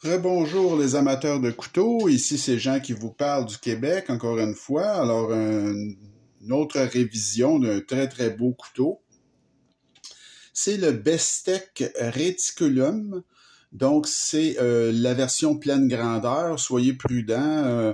Rebonjour les amateurs de couteaux, ici c'est Jean qui vous parle du Québec encore une fois. Alors une autre révision d'un très beau couteau. C'est le Bestech Reticulum. Donc c'est la version pleine grandeur, soyez prudents.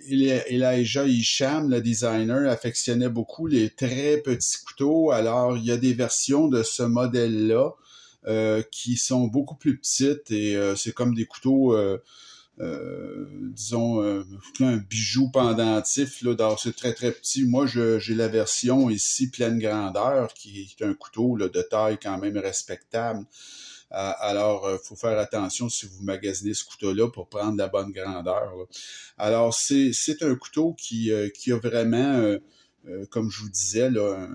Elijah Isham, le designer, affectionnait beaucoup les très petits couteaux. Alors il y a des versions de ce modèle-là qui sont beaucoup plus petites et c'est comme des couteaux, disons, un bijou pendentif, là, c'est très petit. Moi, j'ai la version ici pleine grandeur, qui est un couteau là, de taille quand même respectable. Alors, faut faire attention si vous magasinez ce couteau-là pour prendre la bonne grandeur, là. Alors, c'est un couteau qui a vraiment, comme je vous disais, là,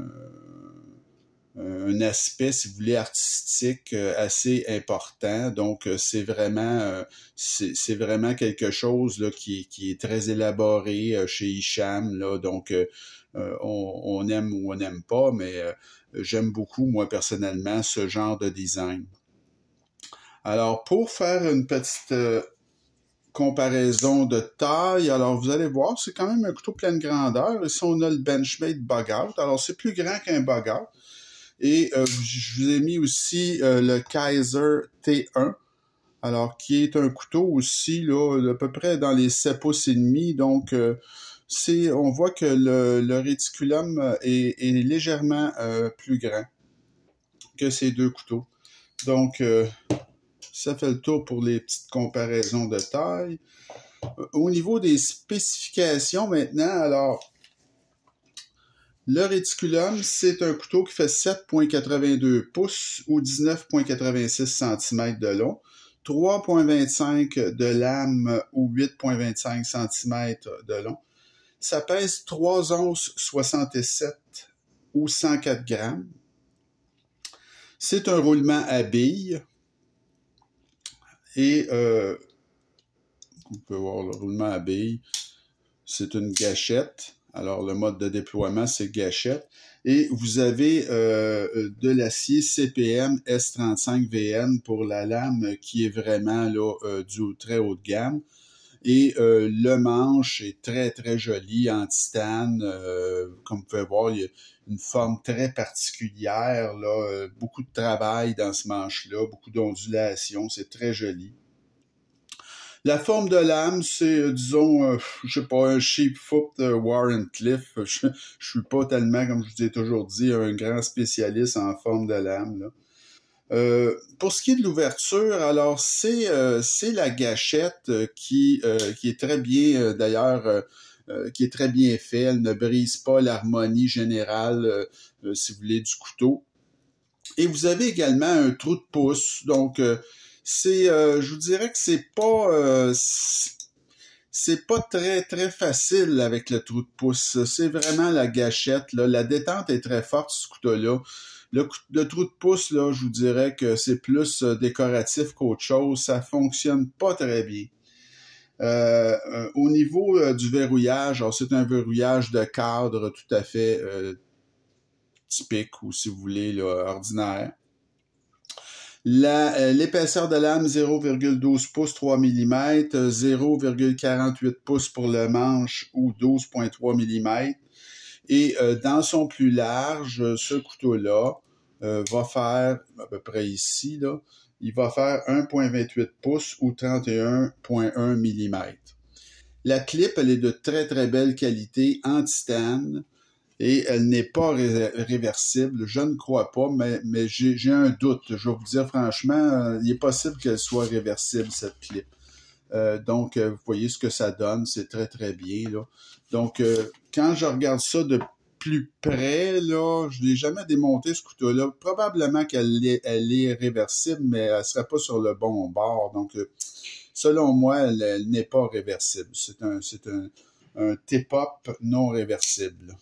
un aspect, si vous voulez, artistique assez important. Donc, c'est vraiment quelque chose là, qui est très élaboré chez Isham. Là. Donc, on aime ou on n'aime pas, mais j'aime beaucoup, moi, personnellement, ce genre de design. Alors, pour faire une petite comparaison de taille, alors vous allez voir, c'est quand même un couteau pleine grandeur. Ici, on a le Benchmade Bug-Out. Alors, c'est plus grand qu'un Bug-Out. Et je vous ai mis aussi le Kaiser T1, alors qui est un couteau aussi là, à peu près dans les 7 pouces et demi. Donc on voit que le réticulum est légèrement plus grand que ces deux couteaux. Donc ça fait le tour pour les petites comparaisons de taille. Au niveau des spécifications maintenant, alors le réticulum, c'est un couteau qui fait 7,82 pouces ou 19,86 cm de long, 3,25 de lame ou 8,25 cm de long. Ça pèse 3 onces 67 ou 104 grammes. C'est un roulement à billes. Et on peut voir le roulement à billes. C'est une gâchette. Alors, le mode de déploiement, c'est gâchette. Et vous avez de l'acier CPM S35VN pour la lame qui est vraiment là, du très haut de gamme. Et le manche est très joli en titane. Comme vous pouvez voir, il y a une forme très particulière, là, beaucoup de travail dans ce manche-là, beaucoup d'ondulations. C'est très joli. La forme de lame, c'est, disons, je sais pas, un Sheepfoot Warrenclyffe. Je suis pas tellement, comme je vous ai toujours dit, un grand spécialiste en forme de lame, là. Pour ce qui est de l'ouverture, alors c'est la gâchette qui est très bien, d'ailleurs, qui est très bien faite. Elle ne brise pas l'harmonie générale, si vous voulez, du couteau. Et vous avez également un trou de pouce, donc je vous dirais que c'est pas très facile avec le trou de pouce. C'est vraiment la gâchette, là. La détente est très forte, ce couteau-là. Le trou de pouce, là, je vous dirais que c'est plus décoratif qu'autre chose. Ça fonctionne pas très bien. Au niveau du verrouillage, alors c'est un verrouillage de cadre tout à fait typique ou, si vous voulez, là, ordinaire. L'épaisseur de lame 0,12 pouces 3 mm, 0,48 pouces pour le manche ou 12,3 mm. Et dans son plus large, ce couteau-là va faire, à peu près ici, là, il va faire 1,28 pouces ou 31,1 mm. La clip, elle est de très belle qualité en titane. Et elle n'est pas réversible, je ne crois pas, mais j'ai un doute. Je vais vous dire franchement, il est possible qu'elle soit réversible, cette clip. Donc, vous voyez ce que ça donne, c'est très bien, là. Donc, quand je regarde ça de plus près, là, je l'ai jamais démonté, ce couteau-là. Probablement qu'elle est réversible, mais elle ne serait pas sur le bon bord. Donc, selon moi, elle n'est pas réversible. C'est un tip-up non réversible.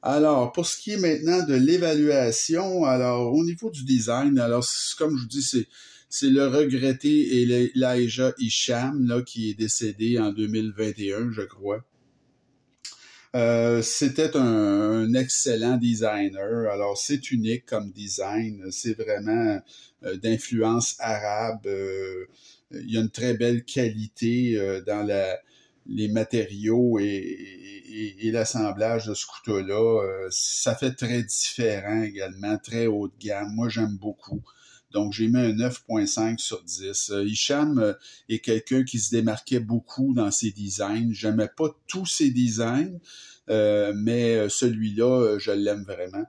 Alors, pour ce qui est maintenant de l'évaluation, alors au niveau du design, alors comme je vous dis, c'est le regretté Elijah Isham là qui est décédé en 2021, je crois. C'était un excellent designer. Alors, c'est unique comme design. C'est vraiment d'influence arabe. Il y a une très belle qualité dans les matériaux et l'assemblage de ce couteau-là. Ça fait très différent également, très haut de gamme. Moi, j'aime beaucoup. Donc, j'ai mis un 9.5 sur 10. Hicham est quelqu'un qui se démarquait beaucoup dans ses designs. J'aimais pas tous ses designs, mais celui-là, je l'aime vraiment.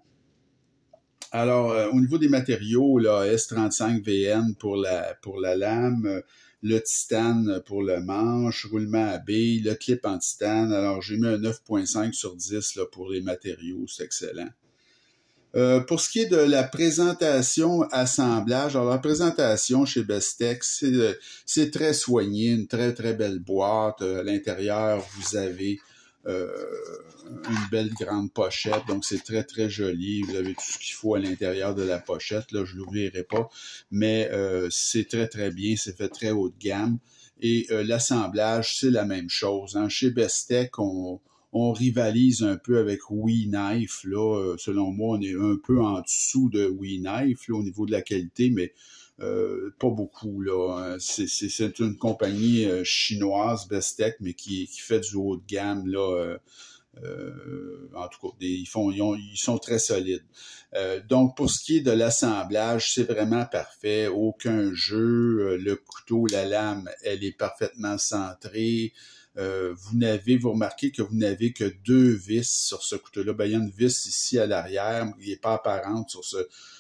Alors, au niveau des matériaux, là, S35VN pour la lame, le titane pour le manche, roulement à billes, le clip en titane. Alors, j'ai mis un 9.5 sur 10 là, pour les matériaux. C'est excellent. Pour ce qui est de la présentation assemblage, alors la présentation chez Bestex, c'est très soigné, une très très belle boîte. À l'intérieur, vous avez une belle grande pochette, donc c'est très très joli. Vous avez tout ce qu'il faut à l'intérieur de la pochette. Là, je l'ouvrirai pas, mais c'est très très bien, c'est fait très haut de gamme. Et l'assemblage, c'est la même chose. Hein. Chez Bestech, on rivalise un peu avec WeKnife. Là, selon moi, on est un peu en dessous de WeKnife là, au niveau de la qualité, mais pas beaucoup. Là. C'est une compagnie chinoise, Bestech, mais qui fait du haut de gamme. Là, en tout cas, ils sont très solides. Donc, pour ce qui est de l'assemblage, c'est vraiment parfait. Aucun jeu. Le couteau, la lame, elle est parfaitement centrée. Vous remarquez que vous n'avez que 2 vis sur ce couteau-là. Ben, il y a une vis ici à l'arrière, il n'est pas apparente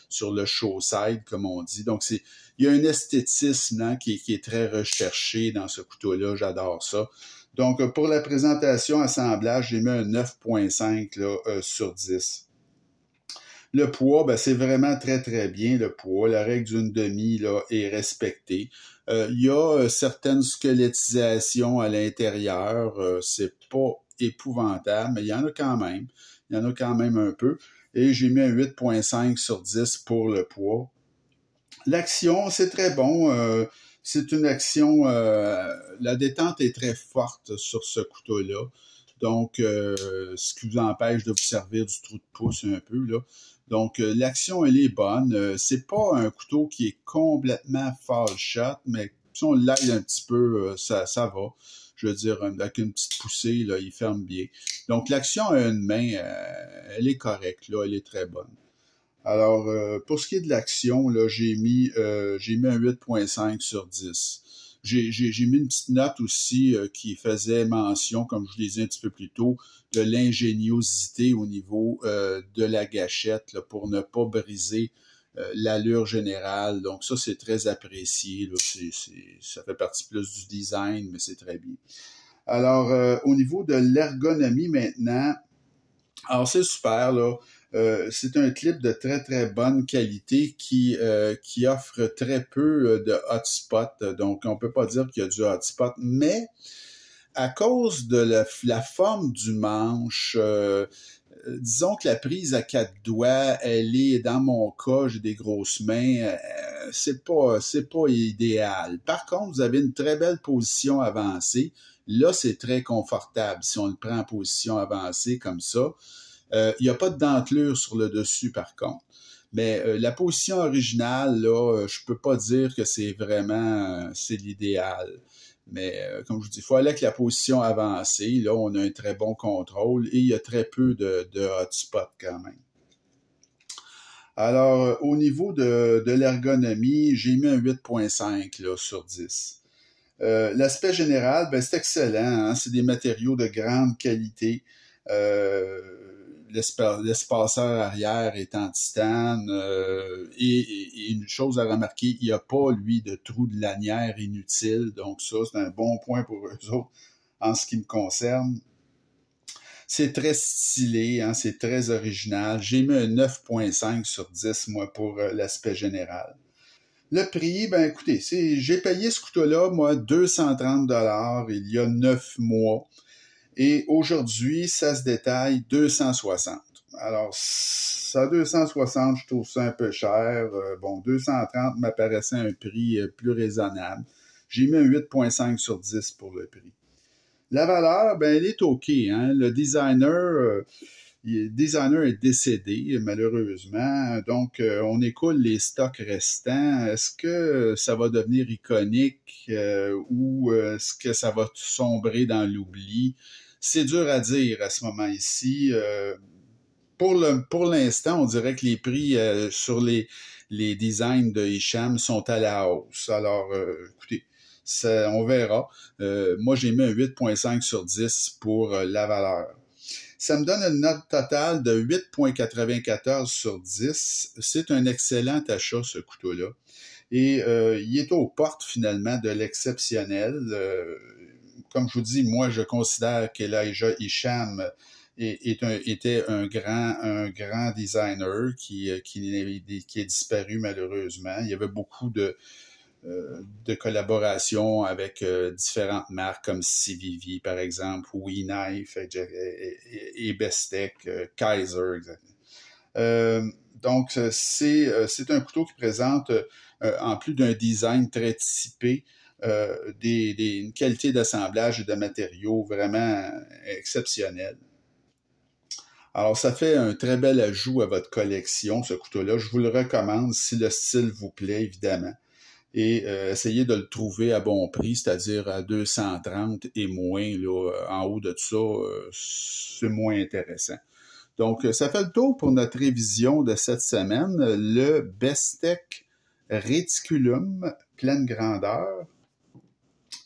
sur le show side, comme on dit. Donc, il y a un esthétisme là, qui est très recherché dans ce couteau-là. J'adore ça. Donc, pour la présentation assemblage, j'ai mis un 9.5 sur 10. Le poids, ben, c'est vraiment très, très bien, le poids. La règle d'une demi là, est respectée. Il y a certaines squelettisations à l'intérieur. C'est pas épouvantable, mais il y en a quand même. Il y en a quand même un peu. Et j'ai mis un 8.5 sur 10 pour le poids. L'action, c'est très bon. C'est une action... la détente est très forte sur ce couteau-là. Donc, ce qui vous empêche de vous servir du trou de pouce un peu, là. Donc, l'action, elle est bonne. C'est pas un couteau qui est complètement fall shot, mais si on l'aide un petit peu, ça va. Je veux dire, avec une petite poussée, là, il ferme bien. Donc, l'action à une main, elle est correcte, là, elle est très bonne. Alors, pour ce qui est de l'action, là, j'ai mis un 8.5 sur 10. J'ai mis une petite note aussi qui faisait mention, comme je vous l'ai dit un petit peu plus tôt, de l'ingéniosité au niveau de la gâchette là, pour ne pas briser l'allure générale. Donc ça, c'est très apprécié. Là. Ça fait partie plus du design, mais c'est très bien. Alors, au niveau de l'ergonomie maintenant, alors c'est super, là. C'est un clip de très très bonne qualité qui offre très peu de hotspot. Donc, on peut pas dire qu'il y a du hotspot, mais à cause de la forme du manche, disons que la prise à 4 doigts, elle est, dans mon cas, j'ai des grosses mains, c'est pas idéal. Par contre, vous avez une très belle position avancée. Là, c'est très confortable si on le prend en position avancée comme ça. Il n'y a pas de dentelure sur le dessus, par contre. Mais la position originale, là, je peux pas dire que c'est vraiment c'est l'idéal. Mais comme je vous dis, il faut aller avec la position avancée. Là, on a un très bon contrôle et il y a très peu de hotspot quand même. Alors, au niveau de l'ergonomie, j'ai mis un 8.5 là, sur 10. L'aspect général, ben, c'est excellent. Hein? C'est des matériaux de grande qualité. L'espaceur arrière est en titane et une chose à remarquer, il n'y a pas, lui, de trou de lanière inutile. Donc ça, c'est un bon point pour eux autres en ce qui me concerne. C'est très stylé, hein, c'est très original. J'ai mis un 9.5 sur 10, moi, pour l'aspect général. Le prix, ben écoutez, j'ai payé ce couteau-là, moi, 230 $ il y a 9 mois. Et aujourd'hui, ça se détaille 260. Alors, ça 260, je trouve ça un peu cher. Bon, 230 m'apparaissait un prix plus raisonnable. J'ai mis un 8.5 sur 10 pour le prix. La valeur, ben, elle est OK. Hein? Le designer est décédé, malheureusement. Donc, on écoule les stocks restants. Est-ce que ça va devenir iconique ou est-ce que ça va sombrer dans l'oubli? C'est dur à dire à ce moment ici. Pour l'instant, on dirait que les prix sur les designs de Hicham sont à la hausse. Alors, écoutez, on verra. Moi, j'ai mis un 8.5 sur 10 pour la valeur. Ça me donne une note totale de 8.94 sur 10. C'est un excellent achat, ce couteau-là. Et il est aux portes, finalement, de l'exceptionnel. Comme je vous dis, moi, je considère qu'Elijah Hicham était un grand designer qui est disparu, malheureusement. Il y avait beaucoup de collaboration avec différentes marques comme CVV, par exemple, WeKnife et Bestech, Kaiser, exactement. Donc, c'est un couteau qui présente, en plus d'un design très typé, une qualité d'assemblage et de matériaux vraiment exceptionnelle. Alors, ça fait un très bel ajout à votre collection, ce couteau-là. Je vous le recommande si le style vous plaît, évidemment. Et essayez de le trouver à bon prix, c'est-à-dire à 230 et moins. Là, en haut de ça, c'est moins intéressant. Donc, ça fait le tour pour notre révision de cette semaine. Le Bestech Reticulum pleine grandeur.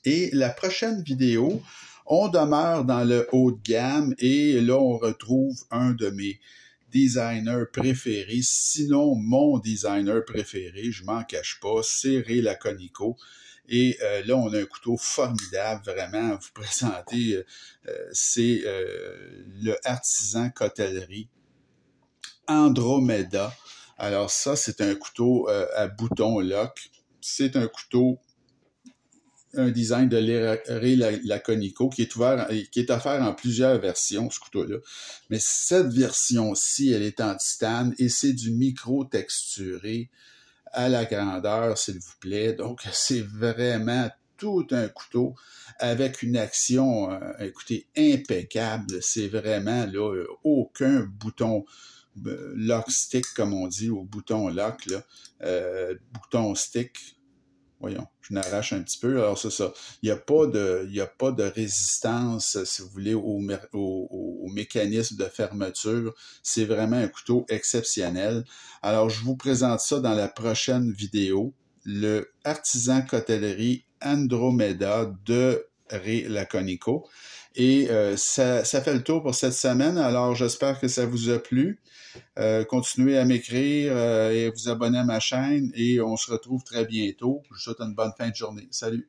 Et la prochaine vidéo, on demeure dans le haut de gamme et là, on retrouve un de mes designers préférés, sinon mon designer préféré, je m'en cache pas, c'est Ray Laconico. Et là, on a un couteau formidable, vraiment, à vous présenter. C'est le Artisan Cotellerie Andromeda. Alors ça, c'est un couteau à bouton lock. C'est un couteau, un design de Ray Laconico qui est offert en plusieurs versions, ce couteau-là. Mais cette version-ci, elle est en titane et c'est du micro-texturé à la grandeur, s'il vous plaît. Donc, c'est vraiment tout un couteau avec une action, écoutez, impeccable. C'est vraiment là, aucun bouton lock stick, comme on dit, ou bouton lock, là, bouton stick. Voyons, je n'arrache un petit peu. Alors, c'est ça. Il n'y a pas de résistance, si vous voulez, au mécanisme de fermeture. C'est vraiment un couteau exceptionnel. Alors, je vous présente ça dans la prochaine vidéo. Le Artisan Cotellerie Andromeda de Ray Laconico. Et ça fait le tour pour cette semaine. Alors, j'espère que ça vous a plu. Continuez à m'écrire et vous abonner à ma chaîne et on se retrouve très bientôt. Je vous souhaite une bonne fin de journée. Salut!